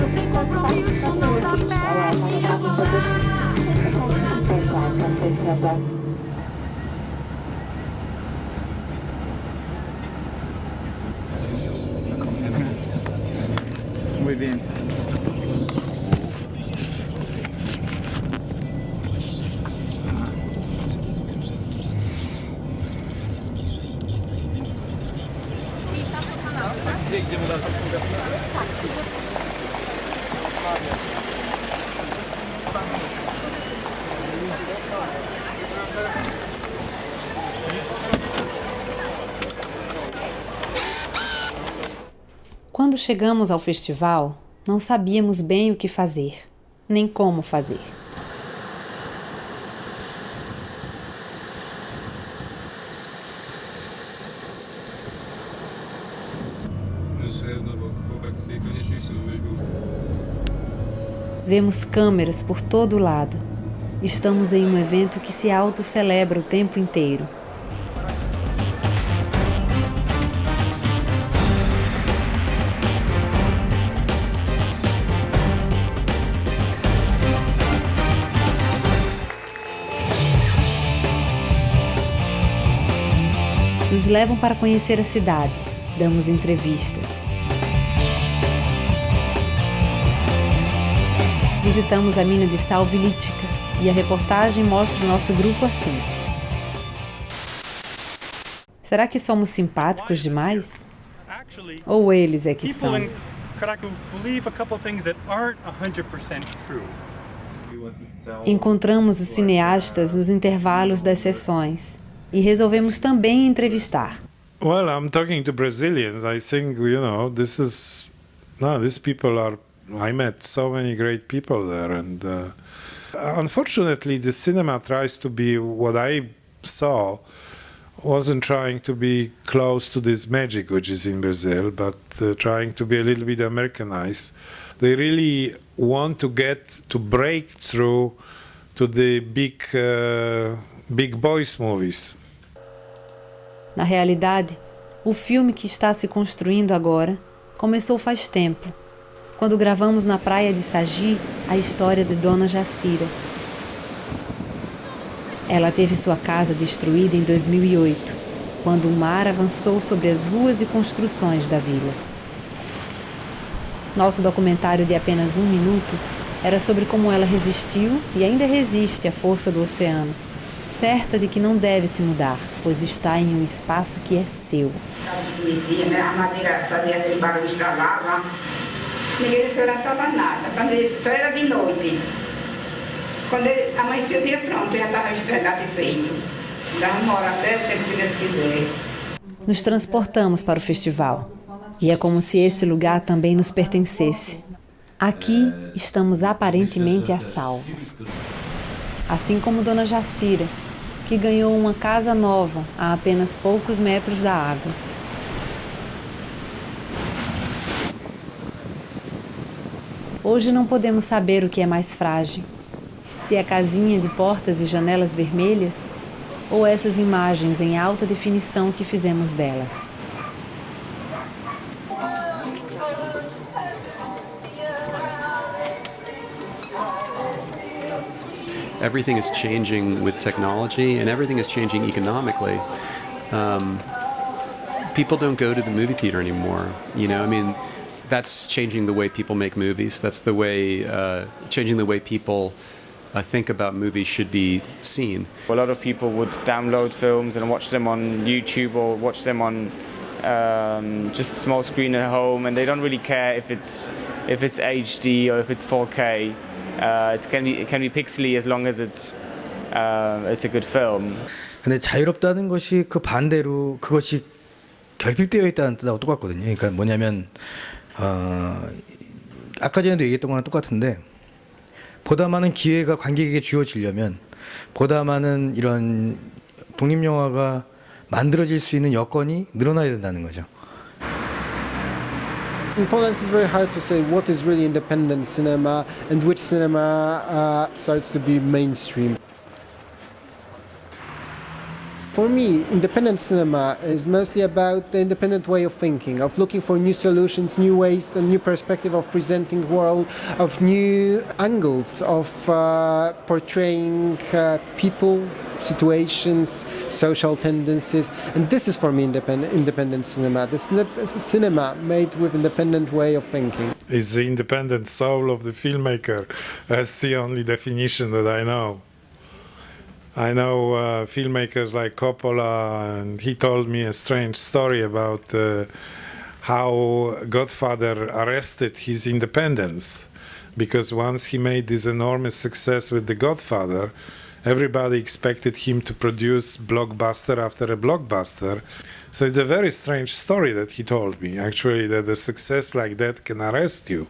Sem compromisso não dá pé. Muy bien. Gdzie idziemy na Samsunga? Quando chegamos ao festival, não sabíamos bem o que fazer, nem como fazer. Vemos câmeras por todo lado. Estamos em um evento que se autocelebra o tempo inteiro. Nos levam para conhecer a cidade, damos entrevistas. Visitamos a mina de sal Vilítica e a reportagem mostra o nosso grupo assim. Será que somos simpáticos demais? Ou eles é que são? Encontramos os cineastas nos intervalos das sessões e resolvemos também entrevistar. Well, I'm talking to Brazilians. I think, these people are. I met so many great people there, and unfortunately, the cinema tries to be what I saw. Wasn't trying to be close to this magic which is in Brazil, but trying to be a little bit Americanized. They really want to break through to the big boys movies. Na realidade, o filme que está se construindo agora começou faz tempo, quando gravamos na praia de Sagi a história de Dona Jacira. Ela teve sua casa destruída em 2008, quando o mar avançou sobre as ruas e construções da vila. Nosso documentário de apenas 1 minuto era sobre como ela resistiu e ainda resiste à força do oceano, certa de que não deve se mudar, pois está em um espaço que é seu. A madeira fazia aquele barulho, estralava. Ninguém esperava nada, só era de noite. Quando amanhecia o dia pronto, já estava estragado e feito. Dá 1 hora até o tempo que Deus quiser. Nos transportamos para o festival. E é como se esse lugar também nos pertencesse. Aqui estamos aparentemente a salvo. Assim como Dona Jacira, que ganhou uma casa nova a apenas poucos metros da água. Hoje não podemos saber o que é mais frágil. Se é a casinha de portas e janelas vermelhas ou essas imagens em alta definição que fizemos dela. Everything is changing with technology and everything is changing economically. People don't go to the movie theater anymore. That's changing the way people make movies. That's the way, changing the way people think about movies should be seen. A lot of people would download films and watch them on YouTube or watch them on just a small screen at home, and they don't really care if it's HD or if it's 4K. It can be pixely as long as it's a good film. 근데 자유롭다는 것이 그 반대로 그것이 결핍되어 있다는 뜻하고 똑같거든요. 그러니까 뭐냐면 아까 전에도 얘기했던 거랑 똑같은데 보다 많은 기회가 관객에게 주어지려면 보다 많은 이런 독립영화가 만들어질 수 있는 여건이 늘어나야 된다는 거죠. In Poland, it's very hard to say what is really independent cinema and which cinema starts to be mainstream. For me, independent cinema is mostly about the independent way of thinking, of looking for new solutions, new ways, a new perspective of presenting world, of new angles of portraying people, situations, social tendencies, and this is for me independent cinema. The cinema made with independent way of thinking. It's the independent soul of the filmmaker. That's the only definition that I know. I know filmmakers like Coppola, and he told me a strange story about how Godfather arrested his independence, because once he made this enormous success with The Godfather, everybody expected him to produce blockbuster after a blockbuster. So it's a very strange story that he told me, actually, that a success like that can arrest you.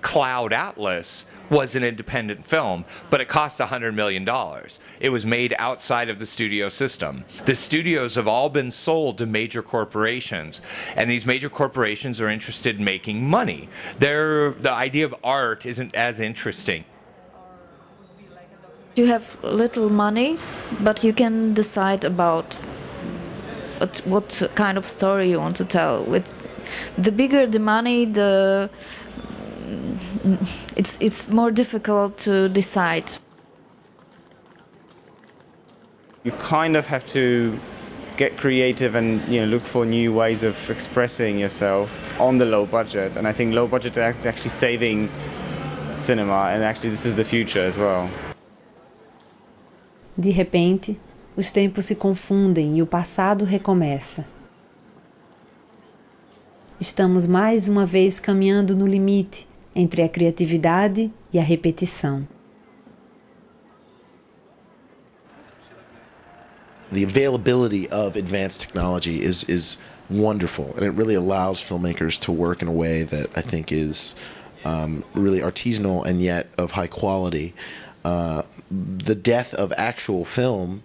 Cloud Atlas was an independent film, but it cost $100 million. It was made outside of the studio system. The studios have all been sold to major corporations, and these major corporations are interested in making money. The idea of art isn't as interesting. You have little money, but you can decide about what kind of story you want to tell. With the bigger the money, it's more difficult to decide. You kind of have to get creative and look for new ways of expressing yourself on the low budget. And I think low budget is actually saving cinema, and actually this is the future as well. De repente, os tempos se confundem e o passado recomeça. Estamos mais uma vez caminhando no limite entre a criatividade e a repetição. The availability of advanced technology is wonderful, and it really allows filmmakers to work in a way that I think is really artisanal and yet of high quality. The death of actual film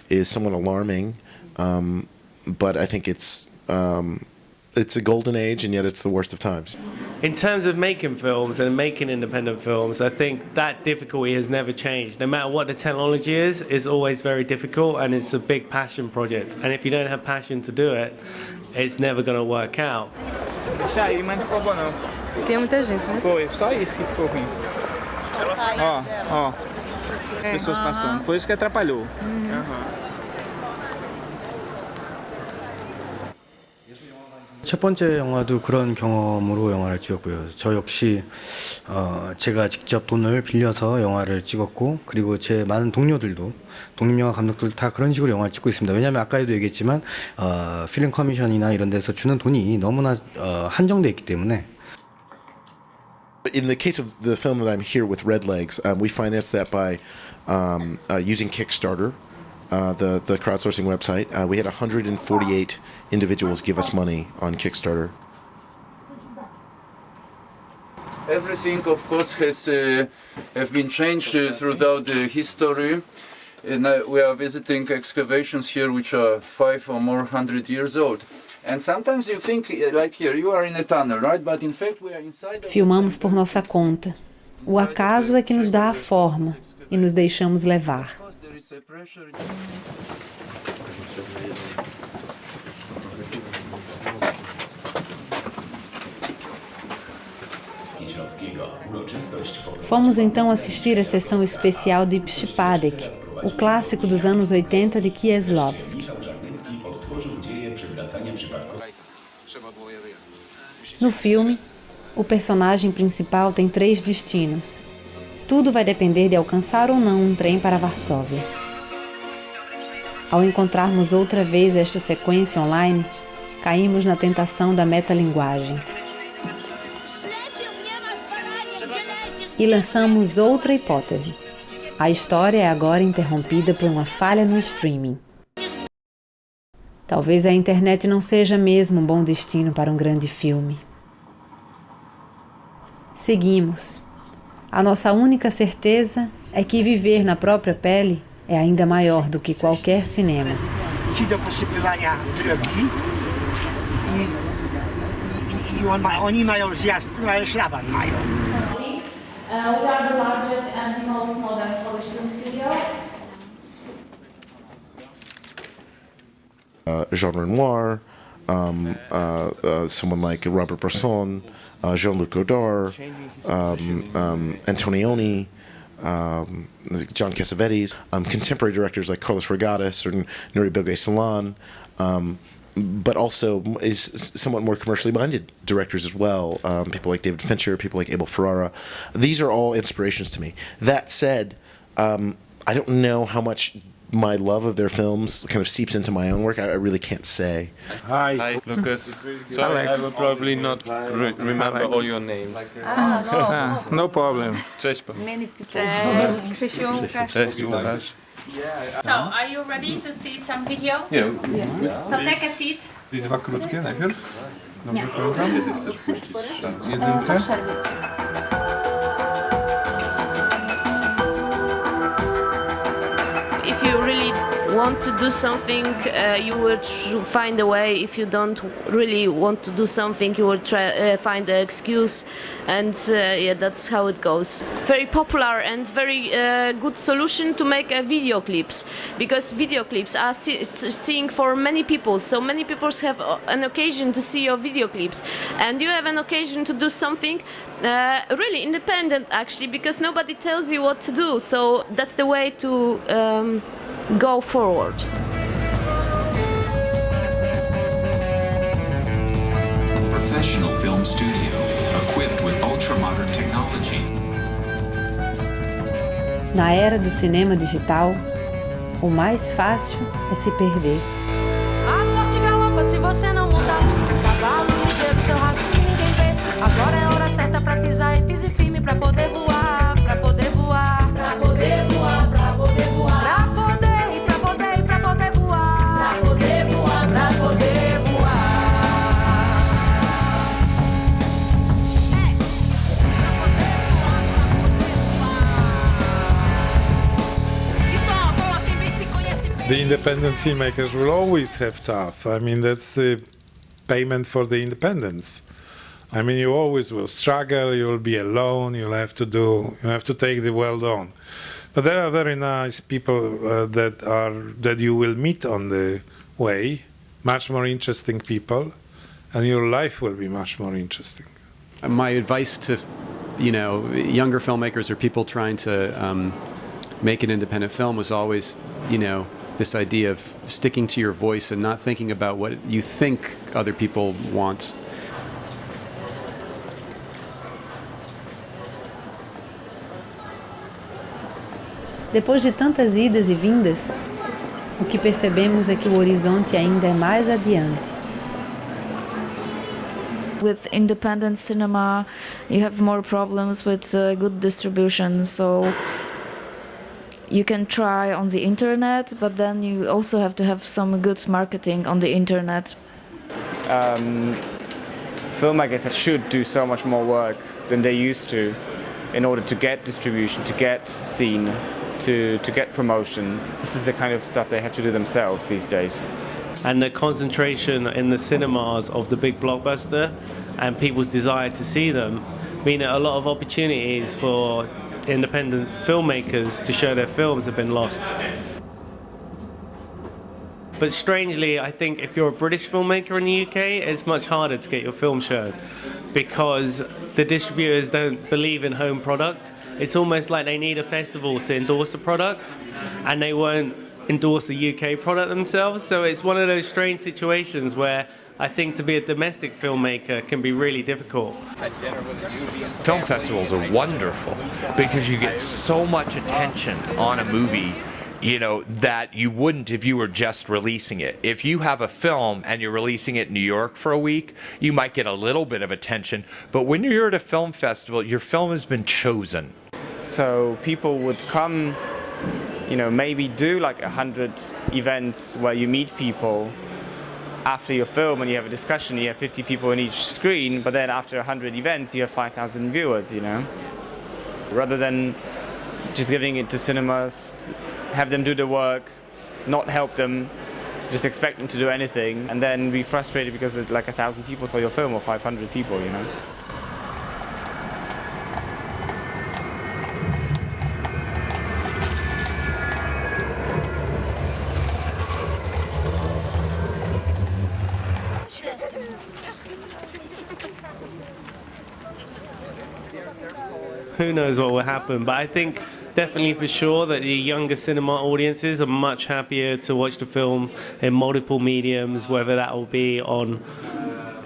is somewhat alarming, but I think it's a golden age, and yet it's the worst of times. In terms of making films and making independent films, I think that difficulty has never changed. No matter what the technology is, it's always very difficult, and it's a big passion project. And if you don't have passion to do it, it's never going to work out. Deixa aí, mas não ficou bom não. Tem muita gente, né? Foi, só isso que ficou ruim. Ó. As pessoas passando. Foi isso que atrapalhou. 첫 번째 영화도 그런 경험으로 영화를 찍었고요. 저 역시 제가 직접 돈을 빌려서 영화를 찍었고, 그리고 제 많은 동료들도, 독립영화 감독들 다 그런 식으로 영화를 찍고 있습니다. 왜냐하면 아까도 얘기했지만 필름 커미션이나 이런 데서 주는 돈이 너무나 한정돼 있기 때문에. In the case of the film that I'm here with Red Legs, we financed that by using Kickstarter, the crowdsourcing website. We had 148 individuals give us money on Kickstarter. Everything, of course, have been changed throughout the history. And we are visiting excavations here which are 500 or more years old. And sometimes you think, like here, you are in a tunnel, right? But in fact we are inside. Filmamos por nossa conta. O acaso é que nos dá a forma e nos deixamos levar. Fomos então assistir a sessão especial de Przypadek, o clássico dos anos 80 de Kieslowski. No filme, o personagem principal tem 3 destinos. Tudo vai depender de alcançar ou não um trem para Varsóvia. Ao encontrarmos outra vez esta sequência online, caímos na tentação da metalinguagem. E lançamos outra hipótese. A história é agora interrompida por uma falha no streaming. Talvez a internet não seja mesmo um bom destino para um grande filme. Seguimos. A nossa única certeza é que viver na própria pele é ainda maior do que qualquer cinema. Do posypywania drogi i oni mają zjazd, szlaban mają. We are the largest and most modern Polish film studio. Jean Renoir, someone like Robert Bresson, Jean-Luc Godard, Antonioni, John Cassavetes, contemporary directors like Carlos Regatas or Nuri Bilge Ceylan, but also is somewhat more commercially minded directors as well. People like David Fincher, people like Abel Ferrara. These are all inspirations to me. That said, I don't know how much my love of their films kind of seeps into my own work. I really can't say. Hi, Lucas. Sorry, I will probably not remember all your names. No problem. Cześć. Many people. Cześć, Łukasz. So, are you ready to see some videos? Yeah. So take a seat. I dwa krótkie najpierw? Nie. Kiedy chcesz puścić? Jedynkę? If you really want to do something, you will find a way. If you don't really want to do something, you will try find an excuse, and yeah, that's how it goes. Very popular and very good solution to make video clips, because video clips are seeing for many people. So many people have an occasion to see your video clips, and you have an occasion to do something really independent, actually, because nobody tells you what to do. So that's the way to go forward. Professional film studio equipped with ultra-modern technology. Na era do cinema digital, o mais fácil é se perder. A sorte galopa se você não montar no cavalo ligeiro, seu rastro que ninguém vê. Agora é hora certa pra pisar e pise firme pra poder voar, pra poder voar, pra poder voar, pra poder voar, pra poder e pra poder e pra poder voar, pra poder voar, pra poder voar. The independent filmmakers will always have tough. I mean, that's the payment for the independence. I mean, you always will struggle, you will be alone, you have to take the world on. But there are very nice people that you will meet on the way, much more interesting people, and your life will be much more interesting. My advice to, younger filmmakers or people trying to make an independent film was always, this idea of sticking to your voice and not thinking about what you think other people want. Depois de tantas idas e vindas, o que percebemos é que o horizonte ainda é mais adiante. With independent cinema, you have more problems with good distribution. So you can try on the internet, but then you also have to have some good marketing on the internet. Filmmakers should do so much more work than they used to in order to get distribution, to get seen, to get promotion. This is the kind of stuff they have to do themselves these days. And the concentration in the cinemas of the big blockbuster and people's desire to see them mean that a lot of opportunities for independent filmmakers to show their films have been lost. But strangely, I think if you're a British filmmaker in the UK, it's much harder to get your film shown because the distributors don't believe in home product. It's almost like they need a festival to endorse a product, and they won't endorse a UK product themselves. So it's one of those strange situations where I think to be a domestic filmmaker can be really difficult. Film festivals are wonderful because you get so much attention on a movie, that you wouldn't if you were just releasing it. If you have a film and you're releasing it in New York for a week, you might get a little bit of attention. But when you're at a film festival, your film has been chosen. So people would come, maybe do like 100 events where you meet people after your film and you have a discussion, you have 50 people in each screen, but then after 100 events you have 5,000 viewers, Rather than just giving it to cinemas, have them do the work, not help them, just expect them to do anything, and then be frustrated because like 1,000 people saw your film or 500 people, Who knows what will happen, but I think definitely for sure that the younger cinema audiences are much happier to watch the film in multiple mediums, whether that will be on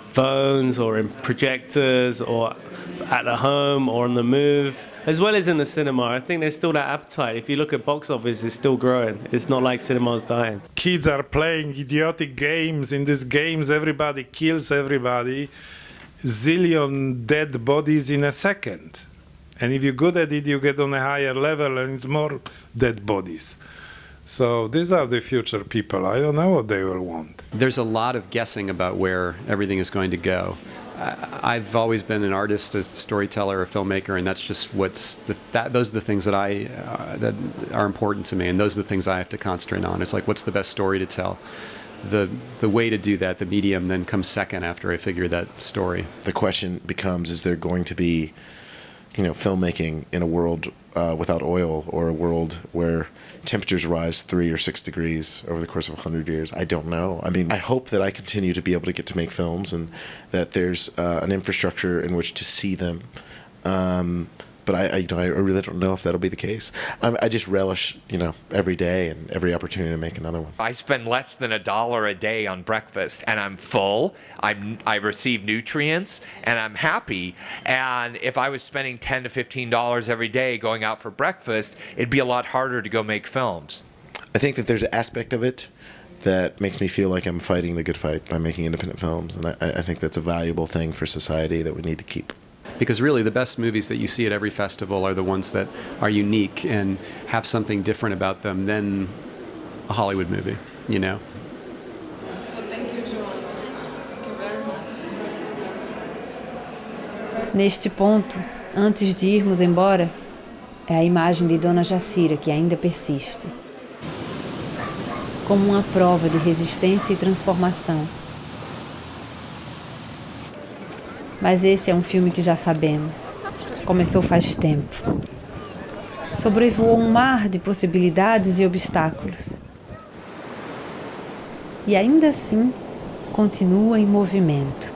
phones or in projectors or at the home or on the move, as well as in the cinema. I think there's still that appetite. If you look at box office, it's still growing. It's not like cinema's dying. Kids are playing idiotic games. In these games, everybody kills everybody. Zillion dead bodies in a second. And if you're good at it, you get on a higher level and it's more dead bodies. So these are the future people. I don't know what they will want. There's a lot of guessing about where everything is going to go. I've always been an artist, a storyteller, a filmmaker, and that's just those are the things that that are important to me, and those are the things I have to concentrate on. It's like, what's the best story to tell? The way to do that, the medium, then comes second after I figure that story. The question becomes, is there going to be, filmmaking in a world without oil, or a world where temperatures rise 3 or 6 degrees over the course of 100 years? I don't know. I mean, I hope that I continue to be able to get to make films and that there's an infrastructure in which to see them. But I really don't know if that'll be the case. I just relish, every day and every opportunity to make another one. I spend less than $1 a day on breakfast, and I'm full. I receive nutrients, and I'm happy. And if I was spending $10 to $15 every day going out for breakfast, it'd be a lot harder to go make films. I think that there's an aspect of it that makes me feel like I'm fighting the good fight by making independent films, and I think that's a valuable thing for society that we need to keep. Because really the best movies that you see at every festival are the ones that are unique and have something different about them than a Hollywood movie, So thank you, Joanna. Thank you very much. Neste ponto, antes de irmos embora, é a imagem de Dona Jacira que ainda persiste. Como uma prova de resistência e transformação. Mas esse é um filme que já sabemos. Começou faz tempo. Sobrevoou um mar de possibilidades e obstáculos. E ainda assim, continua em movimento.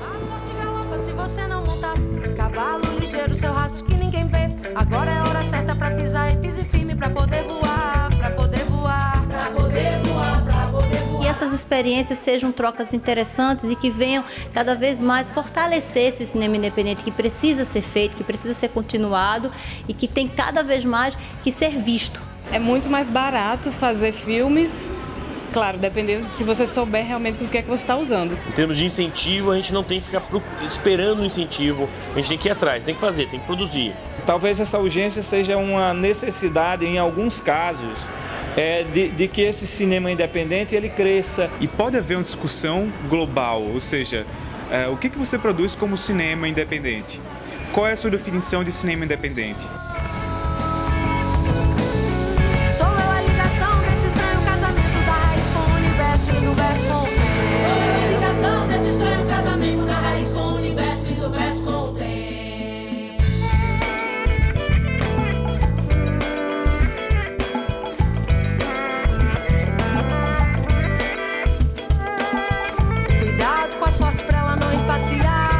A sorte galopa se você não montar. Cavalo ligeiro, seu rastro que ninguém vê. Agora é a hora certa pra pisar e pise firme pra poder voar, pra poder voar, pra poder voar, pra poder voar. E essas experiências sejam trocas interessantes e que venham cada vez mais fortalecer esse cinema independente que precisa ser feito, que precisa ser continuado e que tem cada vez mais que ser visto. É muito mais barato fazer filmes, claro, dependendo se você souber realmente o que é que você está usando. Em termos de incentivo, a gente não tem que ficar esperando o incentivo, a gente tem que ir atrás, tem que fazer, tem que produzir. Talvez essa urgência seja uma necessidade, em alguns casos, de que esse cinema independente ele cresça. E pode haver uma discussão global, ou seja, o que você produz como cinema independente? Qual é a sua definição de cinema independente? Sou eu a ligação desse estranho casamento da raiz com o universo e do verso com o tempo. Sou eu a ligação desse estranho casamento da raiz com o universo e do verso com o tempo. Cuidado com a sorte pra ela não ir passear.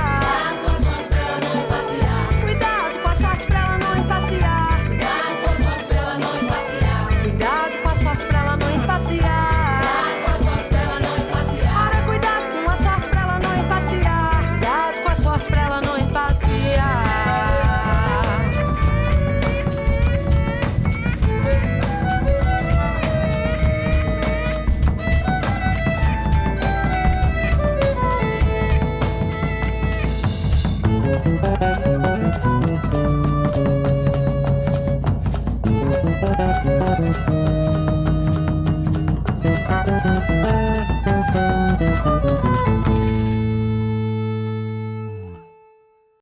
Cuidado com a sorte pra ela não ir passear. Cuidado com a sorte pra ela não ir passear. Cuidado com a sorte pra ela não ir passear. Cuidado com a sorte pra ela não ir passear. Cuidado com a sorte pra ela não ir passear. Ora, cuidado com a sorte pra ela não ir passear. Cuidado com a sorte pra ela não ir passear. Música